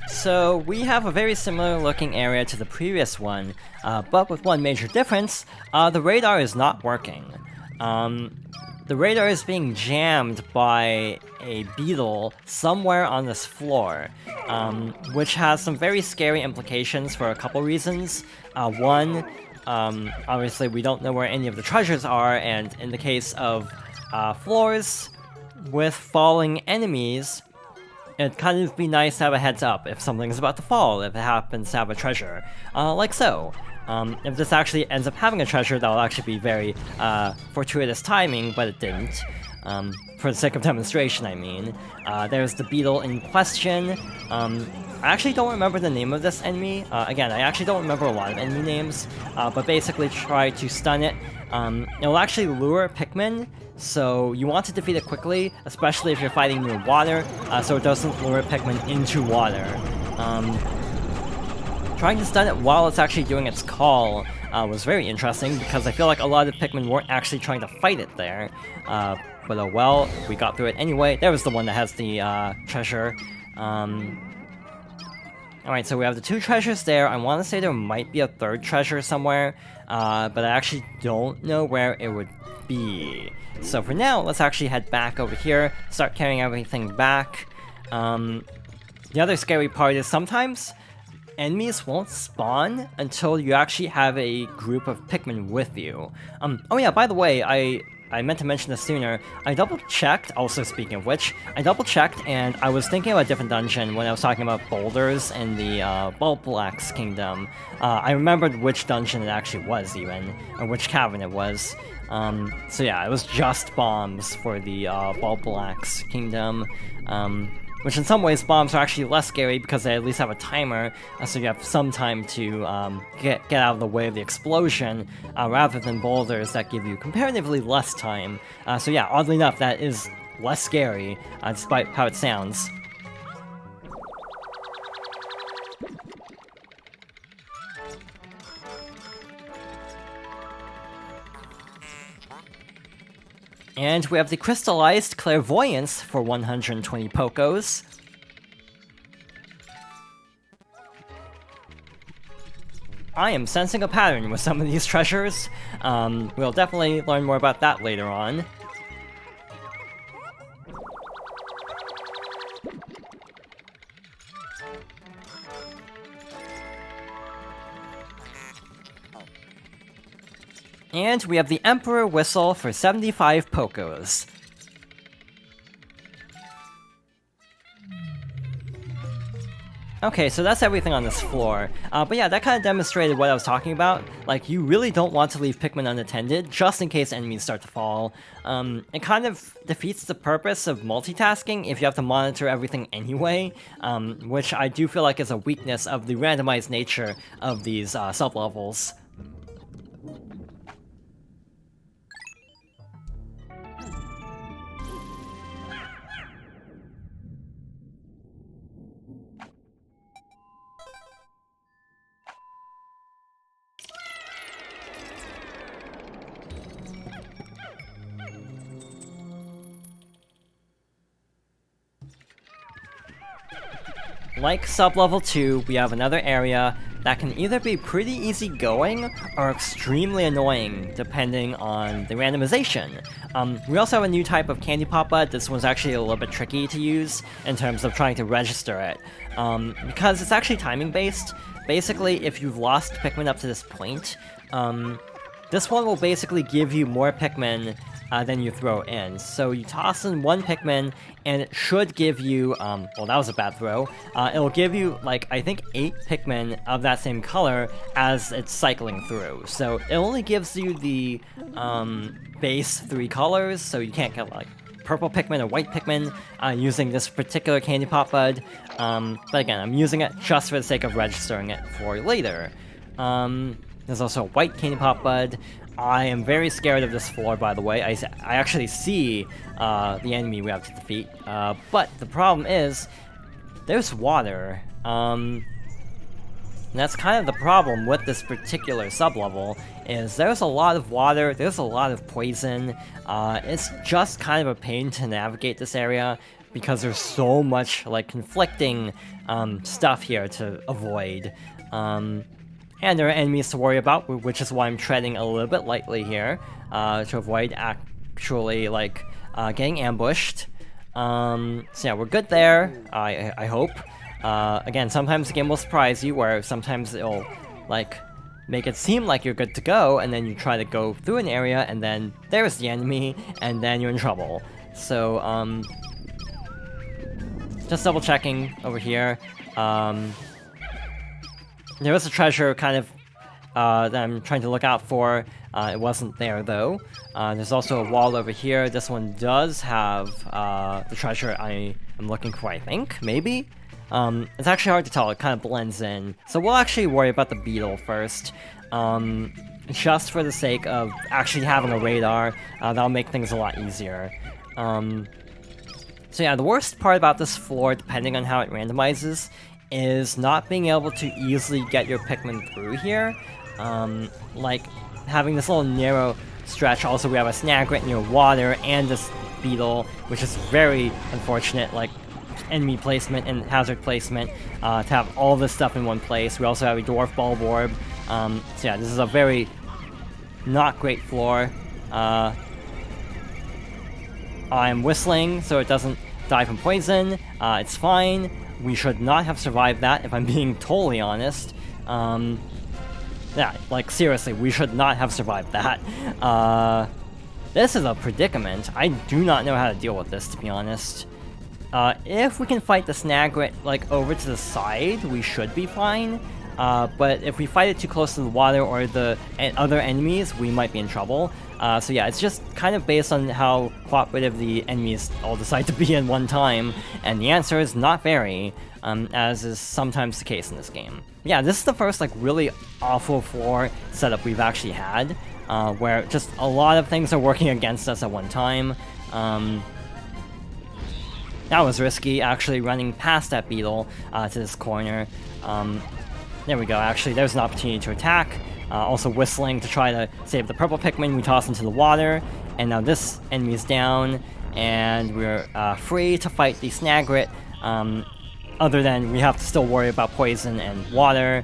So we have a very similar looking area to the previous one, but with one major difference, the radar is not working. The radar is being jammed by a beetle somewhere on this floor, which has some very scary implications for a couple reasons. One, obviously we don't know where any of the treasures are, and in the case of floors with falling enemies, it'd kind of be nice to have a heads up if something's about to fall, if it happens to have a treasure, like so. If this actually ends up having a treasure, that'll actually be very fortuitous timing, but it didn't. For the sake of demonstration, I mean. There's the beetle in question. I actually don't remember the name of this enemy. Again, I actually don't remember a lot of enemy names, but basically try to stun it. It'll actually lure Pikmin, so you want to defeat it quickly, especially if you're fighting near water, so it doesn't lure Pikmin into water. Trying to stun it while it's actually doing its call was very interesting, because I feel like a lot of Pikmin weren't actually trying to fight it there. But oh well, we got through it anyway. There was the one that has the treasure. Alright, so we have the two treasures there. I want to say there might be a third treasure somewhere, but I actually don't know where it would be. So for now, let's actually head back over here, start carrying everything back. The other scary part is sometimes enemies won't spawn until you actually have a group of Pikmin with you. Oh yeah, by the way, I meant to mention this sooner. I double-checked, also speaking of which, I double-checked and I was thinking about a different dungeon when I was talking about boulders in the Bulbulax Kingdom. I remembered which dungeon it actually was even, or which cavern it was. So yeah, it was just bombs for the Bulbulax Kingdom. Which in some ways, bombs are actually less scary because they at least have a timer, so you have some time to get out of the way of the explosion, rather than boulders that give you comparatively less time. So yeah, oddly enough, that is less scary, despite how it sounds. And we have the Crystallized Clairvoyance for 120 Pokos. I am sensing a pattern with some of these treasures. We'll definitely learn more about that later on. And we have the Emperor Whistle for 75 Pokos. Okay, so that's everything on this floor. But yeah, that kind of demonstrated what I was talking about. Like, you really don't want to leave Pikmin unattended, just in case enemies start to fall. It kind of defeats the purpose of multitasking if you have to monitor everything anyway, which I do feel like is a weakness of the randomized nature of these sub-levels. Like sub-level 2, we have another area that can either be pretty easygoing or extremely annoying, depending on the randomization. We also have a new type of Candy Papa. This one's actually a little bit tricky to use in terms of trying to register it, because it's actually timing-based. Basically, if you've lost Pikmin up to this point, this one will basically give you more Pikmin than you throw in. So you toss in one Pikmin, and it should give you, well, that was a bad throw. It'll give you, like, I think 8 Pikmin of that same color as it's cycling through. So it only gives you the base 3 colors, so you can't get, like, purple Pikmin or white Pikmin using this particular Candy Pop Bud. But again, I'm using it just for the sake of registering it for later. There's also a white Candy Pop Bud. I am very scared of this floor, by the way. I actually see the enemy we have to defeat. But the problem is, there's water. And that's kind of the problem with this particular sub-level, is there's a lot of water, there's a lot of poison. It's just kind of a pain to navigate this area, because there's so much like conflicting stuff here to avoid. And there are enemies to worry about, which is why I'm treading a little bit lightly here, to avoid actually, like, getting ambushed. So yeah, we're good there, I hope. Again, sometimes the game will surprise you, where sometimes it'll, like, make it seem like you're good to go, and then you try to go through an area, and then there's the enemy, and then you're in trouble. So, just double checking over here. There was a treasure kind of that I'm trying to look out for. It wasn't there though. There's also a wall over here. This one does have the treasure I am looking for, I think, maybe? It's actually hard to tell, it kind of blends in. So we'll actually worry about the beetle first. Just for the sake of actually having a radar, that'll make things a lot easier. So yeah, the worst part about this floor, depending on how it randomizes, is not being able to easily get your Pikmin through here. Like, having this little narrow stretch. Also, we have a Snagret near water and this beetle, which is very unfortunate, like, enemy placement and hazard placement, to have all this stuff in one place. We also have a Dwarf Bulb Orb. So yeah, this is a very not great floor. I'm whistling so it doesn't die from poison. It's fine. We should not have survived that, if I'm being totally honest. Yeah, like, seriously, we should not have survived that. This is a predicament. I do not know how to deal with this, to be honest. If we can fight the Snagret, like, over to the side, we should be fine. But if we fight it too close to the water or the other enemies, we might be in trouble. So yeah, it's just kind of based on how cooperative the enemies all decide to be in one time, and the answer is not very, as is sometimes the case in this game. Yeah, this is the first, like, really awful floor setup we've actually had, where just a lot of things are working against us at one time. That was risky, actually, running past that beetle to this corner. There we go, actually, there's an opportunity to attack. Also whistling to try to save the purple Pikmin we toss into the water. And now this enemy is down, and we're free to fight the Snagret. Other than we have to still worry about poison and water.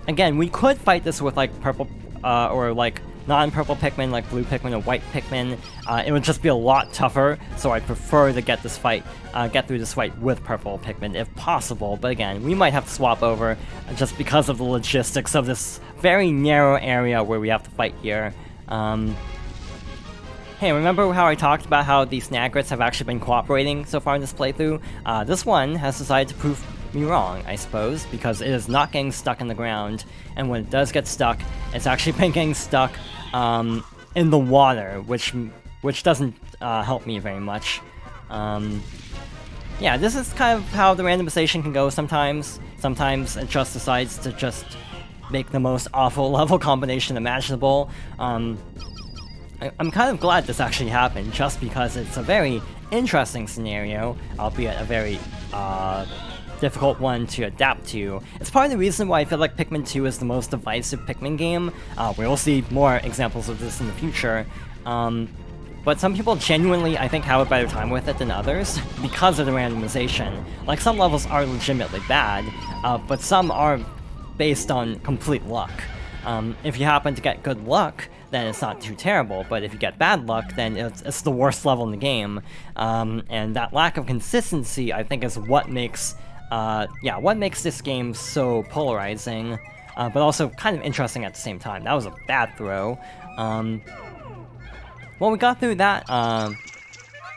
Again, we could fight this with, like, purple, or, like, non-purple Pikmin, like blue Pikmin or white Pikmin. It would just be a lot tougher, so I prefer to get through this fight with purple Pikmin if possible. But again, we might have to swap over just because of the logistics of this very narrow area where we have to fight here. Hey, remember how I talked about how the Snagrets have actually been cooperating so far in this playthrough? This one has decided to prove me wrong, I suppose, because it is not getting stuck in the ground, and when it does get stuck, it's actually been getting stuck in the water, which doesn't help me very much. Yeah, this is kind of how the randomization can go sometimes. Sometimes it just decides to just make the most awful level combination imaginable. I'm kind of glad this actually happened, just because it's a very interesting scenario, albeit a very difficult one to adapt to. It's part of the reason why I feel like Pikmin 2 is the most divisive Pikmin game. We'll see more examples of this in the future. But some people genuinely, I think, have a better time with it than others because of the randomization. Like, some levels are legitimately bad, but some are based on complete luck. If you happen to get good luck, then it's not too terrible, but if you get bad luck, then it's the worst level in the game. And that lack of consistency, I think, is what makes this game so polarizing, but also kind of interesting at the same time. That was a bad throw. Well, we got through that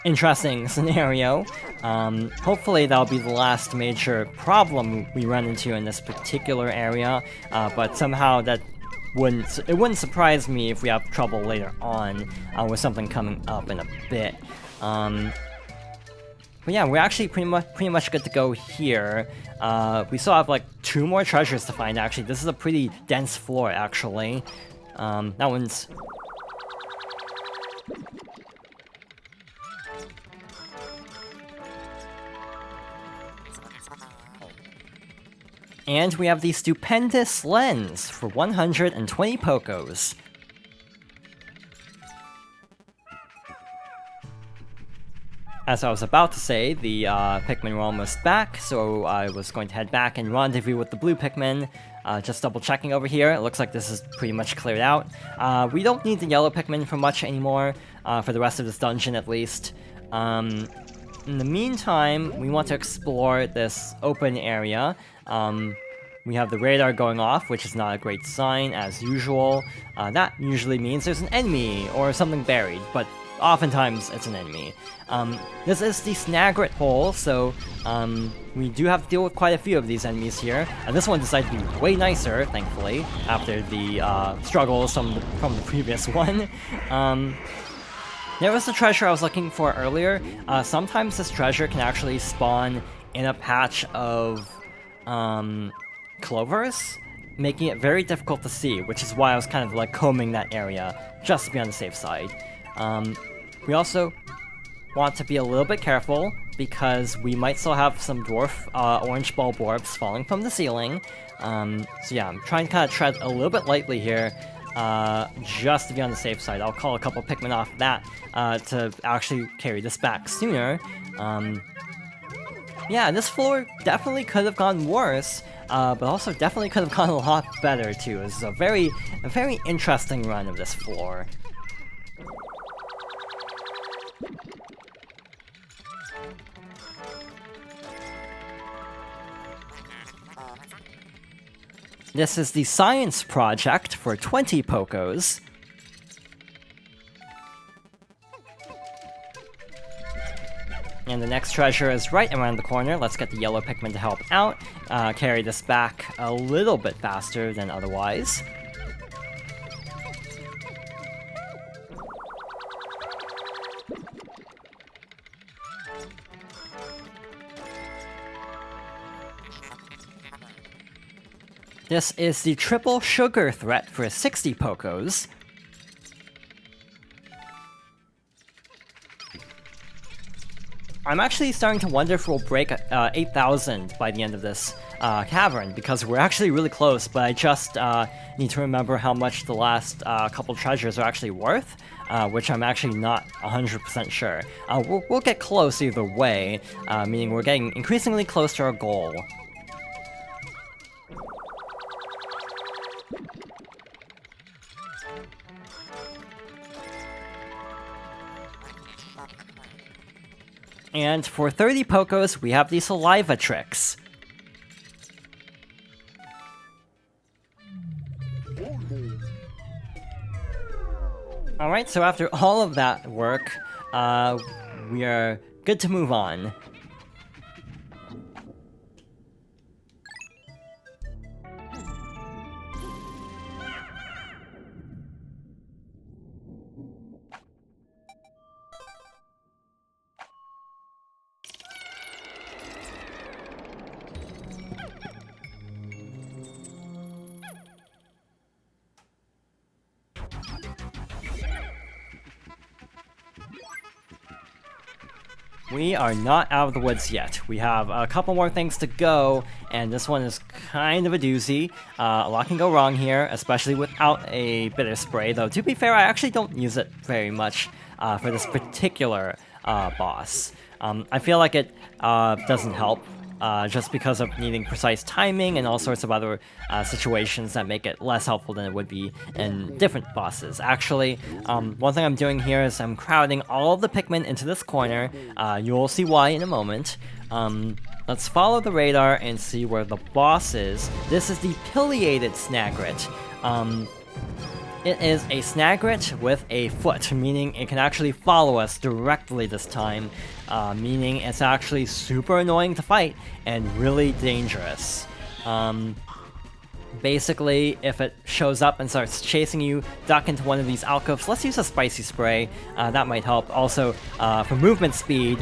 interesting scenario. Hopefully that'll be the last major problem we run into in this particular area, but somehow it wouldn't surprise me if we have trouble later on with something coming up in a bit. But yeah, we're actually pretty much good to go here. We still have, like, 2 more treasures to find, actually. This is a pretty dense floor, actually. That one's... And we have the stupendous lens for 120 Pokos. As I was about to say, the Pikmin were almost back, so I was going to head back and rendezvous with the blue Pikmin. Just double checking over here, it looks like this is pretty much cleared out. We don't need the yellow Pikmin for much anymore, for the rest of this dungeon at least. In the meantime, we want to explore this open area. We have the radar going off, which is not a great sign, as usual. That usually means there's an enemy, or something buried, but oftentimes it's an enemy. This is the Snagret Hole, so we do have to deal with quite a few of these enemies here. And this one decided to be way nicer, thankfully, after the struggles from the previous one. There was the treasure I was looking for earlier. Sometimes this treasure can actually spawn in a patch of clovers, making it very difficult to see, which is why I was kind of like combing that area, just to be on the safe side. We also want to be a little bit careful, because we might still have some dwarf orange bulb orbs falling from the ceiling. So yeah, I'm trying to kind of tread a little bit lightly here, just to be on the safe side. I'll call a couple Pikmin off that to actually carry this back sooner. Yeah, this floor definitely could have gone worse, but also definitely could have gone a lot better too. This is a very interesting run of this floor. This is the science project for 20 Pokos. And the next treasure is right around the corner. Let's get the yellow Pikmin to help out, carry this back a little bit faster than otherwise. This is the triple sugar threat for 60 Pokos. I'm actually starting to wonder if we'll break 8,000 by the end of this cavern, because we're actually really close, but I just need to remember how much the last couple treasures are actually worth, which I'm actually not 100% sure. We'll get close either way, meaning we're getting increasingly close to our goal. And for 30 Pokos, we have the saliva tricks. Alright, so after all of that work, we are good to move on. We are not out of the woods yet. We have a couple more things to go, and this one is kind of a doozy. A lot can go wrong here, especially without a bitter spray, though to be fair, I actually don't use it very much for this particular boss. I feel like it doesn't help, just because of needing precise timing and all sorts of other situations that make it less helpful than it would be in different bosses. Actually, one thing I'm doing here is I'm crowding all of the Pikmin into this corner. You'll see why in a moment. Let's follow the radar and see where the boss is. This is the pileated Snagret. It is a Snagret with a foot, meaning it can actually follow us directly this time, meaning it's actually super annoying to fight and really dangerous. Basically, if it shows up and starts chasing you, duck into one of these alcoves. Let's use a spicy spray, that might help. Also, for movement speed,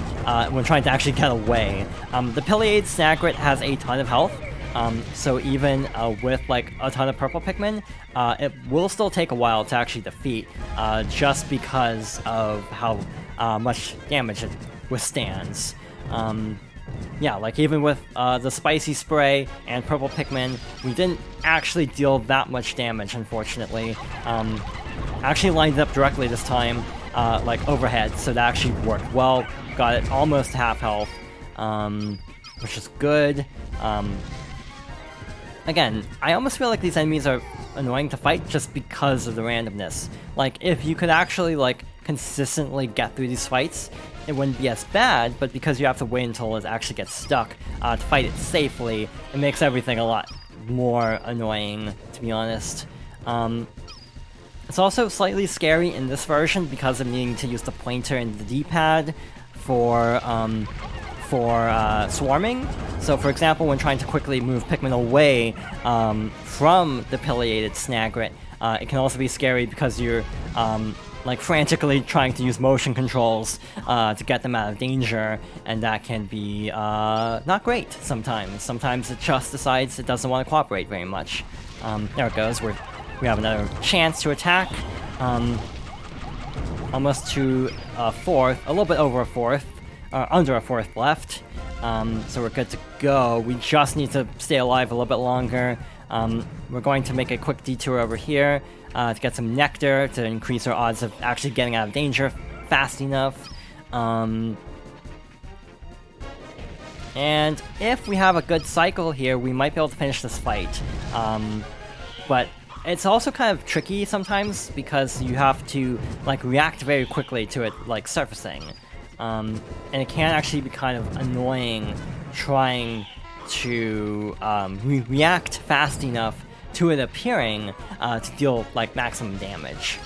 when trying to actually get away. The pileated Snagret has a ton of health, so even with like a ton of purple Pikmin, it will still take a while to actually defeat, just because of how much damage it withstands. Yeah, like even with the spicy spray and purple Pikmin, we didn't actually deal that much damage, unfortunately. Actually lined up directly this time, like overhead, so that actually worked well. got it almost half health, which is good. Again, I almost feel like these enemies are annoying to fight just because of the randomness. Like, if you could actually, like, consistently get through these fights, it wouldn't be as bad, but because you have to wait until it actually gets stuck to fight it safely, it makes everything a lot more annoying, to be honest. It's also slightly scary in this version because of needing to use the pointer and the D-pad for swarming. So for example, when trying to quickly move Pikmin away from the pileated Snagret, it can also be scary because you're like frantically trying to use motion controls to get them out of danger, and that can be not great sometimes. Sometimes it just decides it doesn't want to cooperate very much. There it goes. We have another chance to attack. Almost to a fourth, a little bit over a fourth, under a fourth left. So we're good to go. We just need to stay alive a little bit longer. We're going to make a quick detour over here to get some nectar to increase our odds of actually getting out of danger fast enough. And if we have a good cycle here, we might be able to finish this fight. But it's also kind of tricky sometimes because you have to like react very quickly to it like surfacing. And it can actually be kind of annoying trying to react fast enough to it appearing to deal like maximum damage.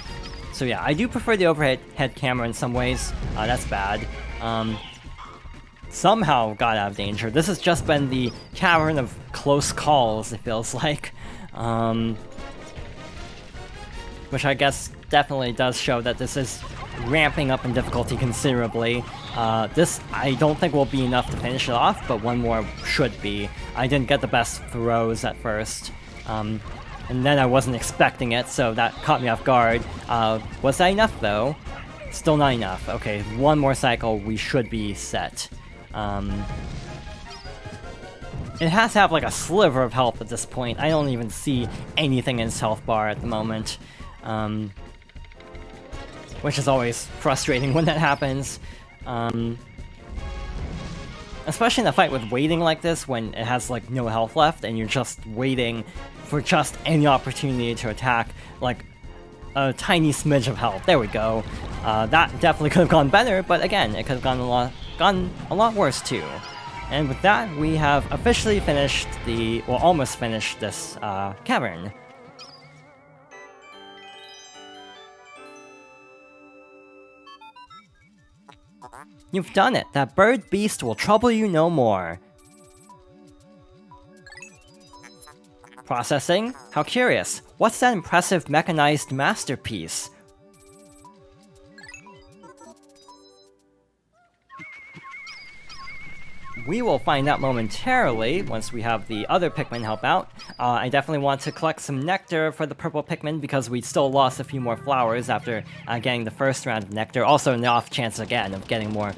So yeah, I do prefer the overhead camera in some ways. That's bad. Somehow got out of danger. This has just been the cavern of close calls, it feels like. Which I guess definitely does show that this is ramping up in difficulty considerably. This I don't think will be enough to finish it off, but one more should be. I didn't get the best throws at first, and then I wasn't expecting it, so that caught me off guard. Was that enough though? Still not enough. Okay, one more cycle, we should be set. It has to have like a sliver of health at this point. I don't even see anything in its health bar at the moment. Which is always frustrating when that happens. Especially in a fight with waiting like this, when it has like no health left and you're just waiting for just any opportunity to attack, like a tiny smidge of health. There we go. That definitely could have gone better, but again, it could have gone a lot worse too. And with that, we have officially finished almost finished this cavern. You've done it! That bird beast will trouble you no more. Processing? How curious. What's that impressive mechanized masterpiece? We will find out momentarily once we have the other Pikmin help out. I definitely want to collect some nectar for the purple Pikmin because we still lost a few more flowers after getting the first round of nectar. Also, an off chance again of getting more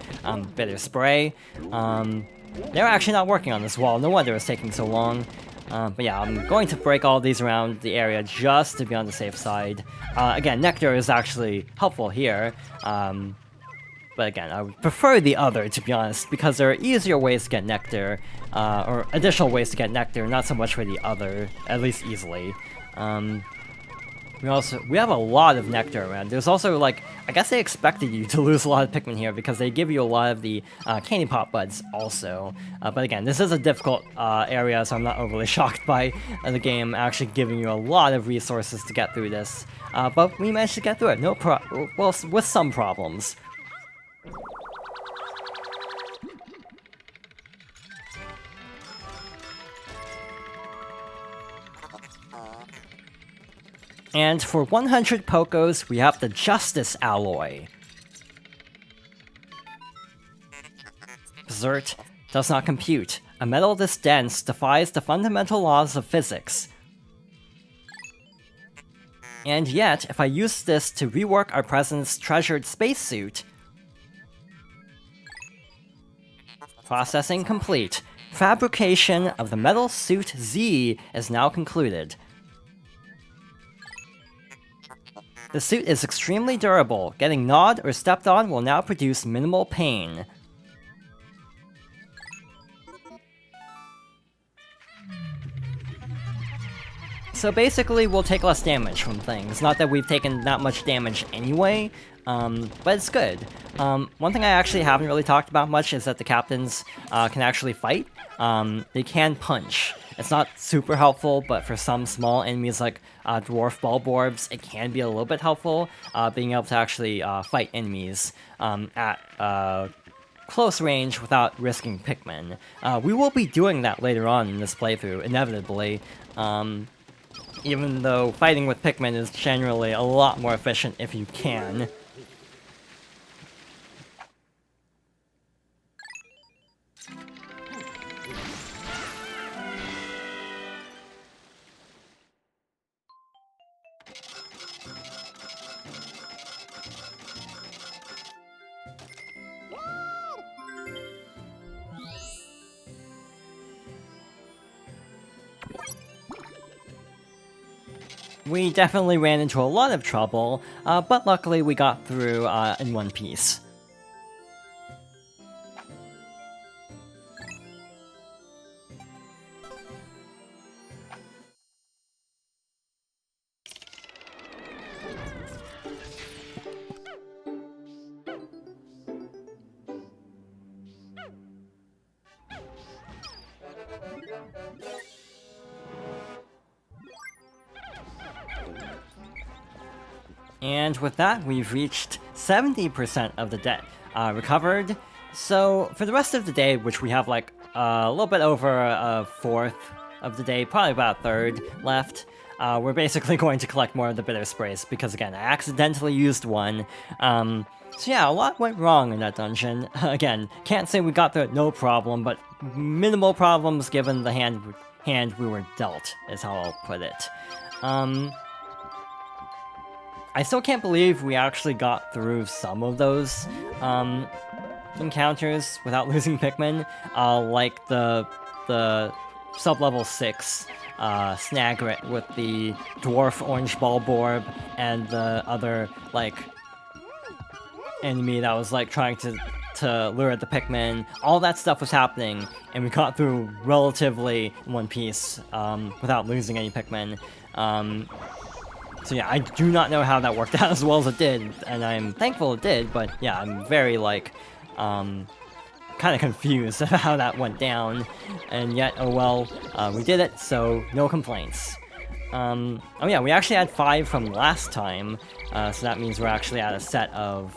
bitter spray. They're actually not working on this wall. No wonder it's taking so long. But yeah, I'm going to break all these around the area just to be on the safe side. Again, nectar is actually helpful here. But again, I would prefer the other, to be honest, because there are easier ways to get nectar, or additional ways to get nectar, not so much for the other, at least easily. We have a lot of nectar around. There's also, like, I guess they expected you to lose a lot of Pikmin here, because they give you a lot of the candy pop buds also. But again, this is a difficult area, so I'm not overly shocked by the game actually giving you a lot of resources to get through this. But we managed to get through it, well, with some problems. And for 100 Pokos, we have the Justice Alloy. Xert does not compute. A metal this dense defies the fundamental laws of physics. And yet, if I use this to rework our president's treasured spacesuit... Processing complete. Fabrication of the metal suit Z is now concluded. The suit is extremely durable. Getting gnawed or stepped on will now produce minimal pain. So basically, we'll take less damage from things. Not that we've taken that much damage anyway, but it's good. One thing I actually haven't really talked about much is that the captains can actually fight. They can punch. It's not super helpful, but for some small enemies like dwarf bulborbs, it can be a little bit helpful, being able to actually fight enemies at close range without risking Pikmin. We will be doing that later on in this playthrough, inevitably. Even though fighting with Pikmin is generally a lot more efficient if you can. We definitely ran into a lot of trouble, but luckily we got through in one piece. And with that, we've reached 70% of the debt recovered. So for the rest of the day, which we have like a little bit over a fourth of the day, probably about a third left, we're basically going to collect more of the bitter sprays, because again, I accidentally used one. So yeah, a lot went wrong in that dungeon. Again, can't say we got through it no problem, but minimal problems given the hand we were dealt, is how I'll put it. I still can't believe we actually got through some of those encounters without losing Pikmin, like the sub-level 6 Snagret with the dwarf orange bulborb and the other, like, enemy that was, like, trying to lure at the Pikmin. All that stuff was happening, and we got through relatively in one piece without losing any Pikmin. So yeah, I do not know how that worked out as well as it did, and I'm thankful it did, but yeah, I'm very, like, kind of confused about how that went down, and yet, oh well, we did it, so no complaints. Oh yeah, we actually had 5 from last time, so that means we're actually at a set of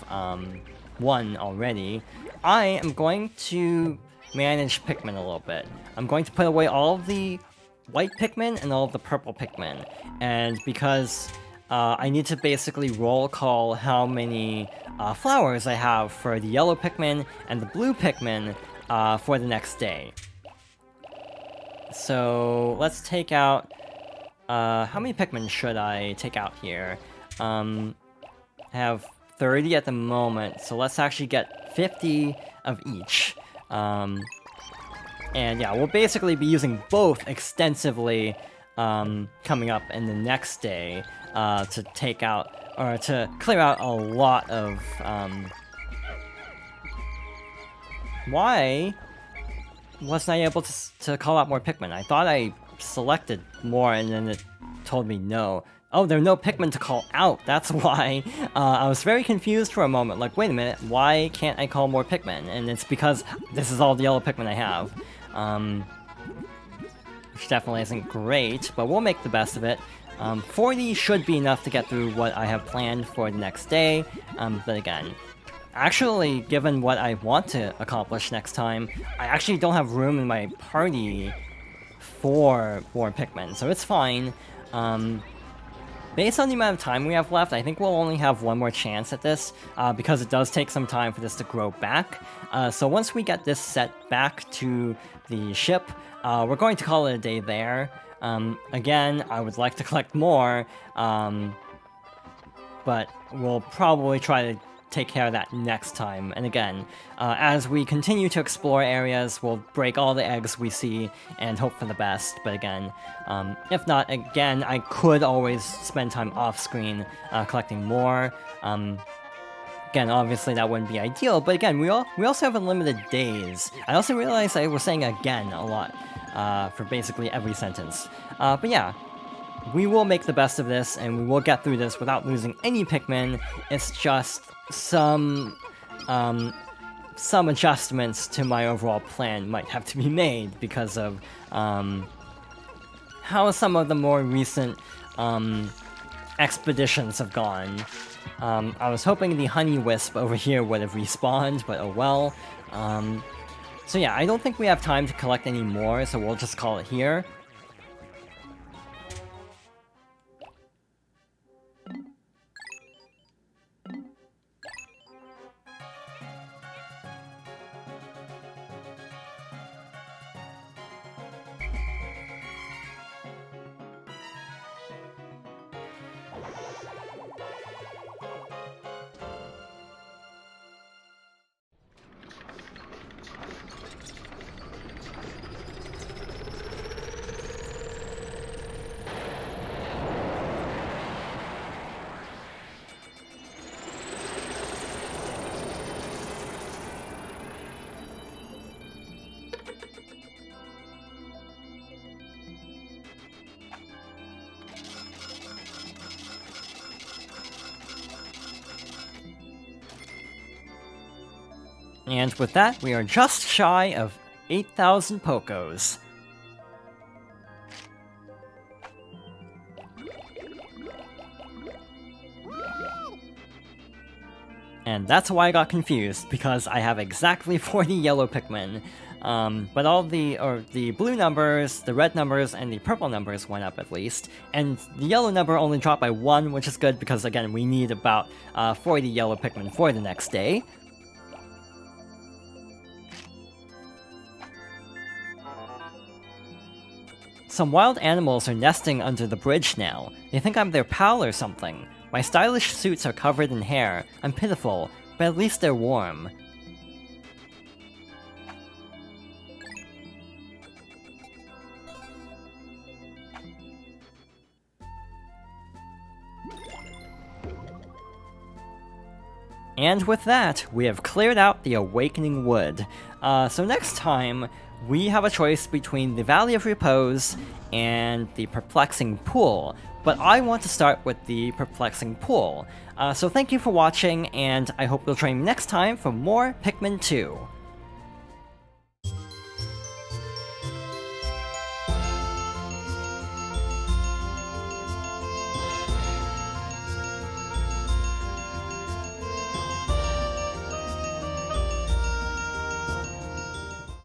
1 already. I am going to manage Pikmin a little bit. I'm going to put away all of the white Pikmin and all of the purple Pikmin, and because I need to basically roll call how many flowers I have for the yellow Pikmin and the blue Pikmin for the next day. So let's take out, how many Pikmin should I take out here? I have 30 at the moment, so let's actually get 50 of each. And yeah, we'll basically be using both extensively coming up in the next day to take out, or to clear out a lot of... Why wasn't I able to call out more Pikmin? I thought I selected more and then it told me no. Oh, there are no Pikmin to call out, that's why. I was very confused for a moment, like, wait a minute, why can't I call more Pikmin? And it's because this is all the yellow Pikmin I have. Which definitely isn't great, but we'll make the best of it. 40 should be enough to get through what I have planned for the next day, but again, actually, given what I want to accomplish next time, I actually don't have room in my party for more Pikmin, so it's fine. Based on the amount of time we have left, I think we'll only have one more chance at this, because it does take some time for this to grow back. So once we get this set back to the ship, we're going to call it a day there. Again, I would like to collect more, but we'll probably try to take care of that next time. And again, as we continue to explore areas, we'll break all the eggs we see and hope for the best. But again, if not, again, I could always spend time off-screen collecting more. Again, obviously that wouldn't be ideal, but again, we also have unlimited days. I also realized I was saying again a lot for basically every sentence. But yeah, we will make the best of this, and we will get through this without losing any Pikmin. It's just some adjustments to my overall plan might have to be made because of how some of the more recent expeditions have gone. I was hoping the Honey Wisp over here would have respawned, but oh well. So yeah, I don't think we have time to collect any more, so we'll just call it here. And with that, we are just shy of 8,000 Pokos. And that's why I got confused, because I have exactly 40 yellow Pikmin. But all the blue numbers, the red numbers, and the purple numbers went up at least. And the yellow number only dropped by 1, which is good because, again, we need about 40 yellow Pikmin for the next day. Some wild animals are nesting under the bridge now. They think I'm their pal or something. My stylish suits are covered in hair. I'm pitiful, but at least they're warm. And with that, we have cleared out the Awakening Wood. So next time, we have a choice between the Valley of Repose and the Perplexing Pool, but I want to start with the Perplexing Pool. So thank you for watching, and I hope you'll join me next time for more Pikmin 2.